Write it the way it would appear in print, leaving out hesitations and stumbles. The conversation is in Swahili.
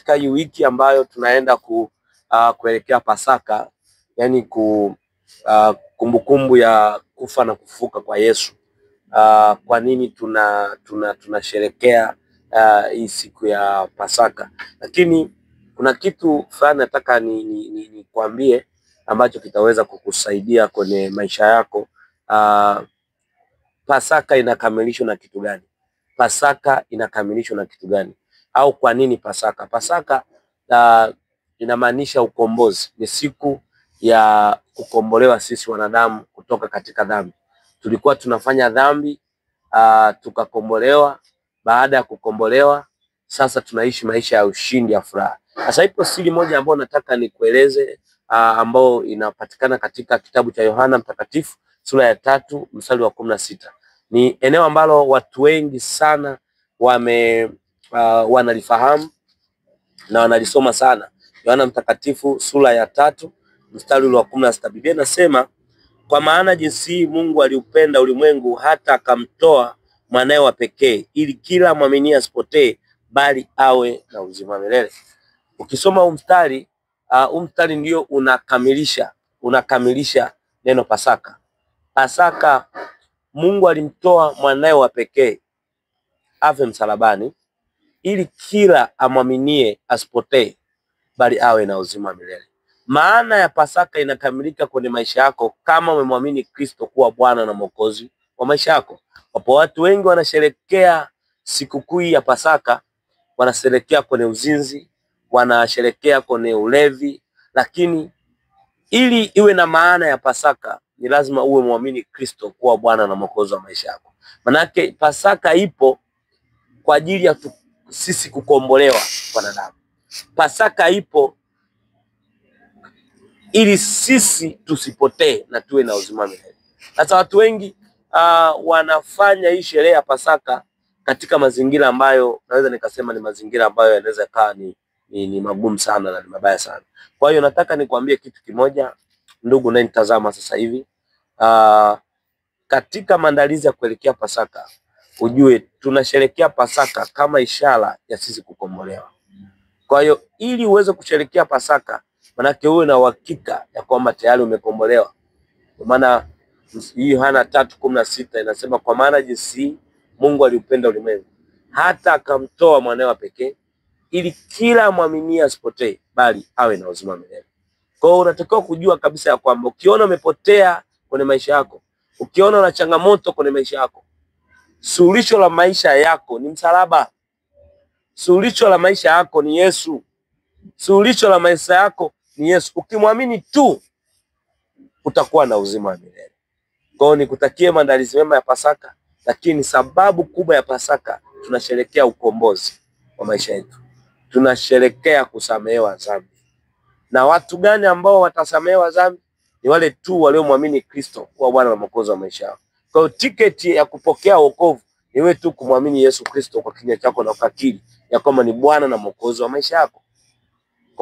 katika hii wiki ambayo tunaenda kuelekea Pasaka, yani kumbukumbu ya kufa na kufufuka kwa Yesu. Kwa nini tunasherekea hii siku ya Pasaka? Lakini kuna kitu fulani nataka nikwambie ambacho kitaweza kukusaidia kwenye maisha yako. Pasaka inakamilishwa na kitu gani? Pasaka inakamilishwa na kitu gani? Au kwa nini Pasaka? Pasaka inamaanisha ukombozi. Ni siku ya kukombolewa sisi wanadamu kutoka katika dhambi. Tulikuwa tunafanya dhambi, tukakombolewa. Baada ya kukombolewa, sasa tunaishi maisha ya ushindi, ya furaha. Sasa ipo siri moja ambayo nataka nikueleze, ambayo inapatikana katika kitabu cha Yohana Mtakatifu sura ya 3 mstari wa 16. Ni eneo ambalo watu wengi sana wanalifahamu na wanalisoma sana. Yohana Mtakatifu sura ya 3 mstari wa 16. Biblia inasema, kwa maana jinsi Mungu aliupenda ulimwengu hata akamtoa mwanae wa pekee, ili kila mwamini asipotee bali awe na uzima milele. Ukisoma huu mstari ndio unakamilisha neno Pasaka. Pasaka, Mungu alimtoa mwanae wa pekee afe msalabani ili kila amwaminie asipotee bali awe na uzima milele. Maana ya Pasaka inakamilika kwenye maisha yako kama umemwamini Kristo kuwa Bwana na Mwokozi wa maisha yako. Wapo watu wengi wanasherekea sikukuu ya Pasaka, wanasherekea kwenye uzinzi, wanasherekea kwenye ulevi, lakini ili iwe na maana ya Pasaka ni lazima uwe muamini Kristo kuwa Bwana na Mwokozi wa maisha yako. Manake Pasaka ipo kwa ajili ya sisi kukombolewa wanadamu. Pasaka ipo ili sisi tusipotee na tuwe na uzima milele. Sasa watu wengi wanafanya hii sherehe ya Pasaka katika mazingira ambayo naweza nikasema ni mazingira ambayo yanaweza kaa ni magumu sana na ni mabaya sana. Kwa hiyo nataka nikwambie kitu kimoja, ndugu unanitazama sasa hivi. Katika maandalizi ya kuelekea Pasaka, ujue tunasherekea Pasaka kama ishara ya sisi kukombolewa. Kwa hiyo ili uweze kusherekea Pasaka, manake uwe na uhakika ya kwamba tayari umekombolewa. Kwa maana Yohana 3:16 inasema, kwa maana jinsi Mungu aliupenda ulimwengu hata akamtoa mwanae wa pekee, ili kila mwamini asipotee bali awe na uzima milele. Kwa hiyo unatakiwa kujua kabisa ya kwamba ukiona umepotea kwenye maisha yako, ukiona una changamoto kwenye maisha yako, suluhisho la maisha yako ni msalaba. Suluhisho la maisha yako ni Yesu. Suluhisho la maisha yako ni Yesu. Ukimwamini tu utakuwa na uzima wa milele. Kwa hiyo nikutakie maandalizi mema ya Pasaka, lakini sababu kubwa ya Pasaka tunasherekea ukombozi wa maisha yetu. Tunasherekea kusamehewa dhambi. Na watu gani ambao watasamehewa dhambi? Ni wale tu waliomwamini Kristo kuwa Bwana na Mwokozi wa maisha yao. Kwa hiyo tiketi ya kupokea wokovu ni wewe tu kumwamini Yesu Kristo kwa kinywa chako na ukakiri ya kwamba ni Bwana na Mwokozi wa maisha yako.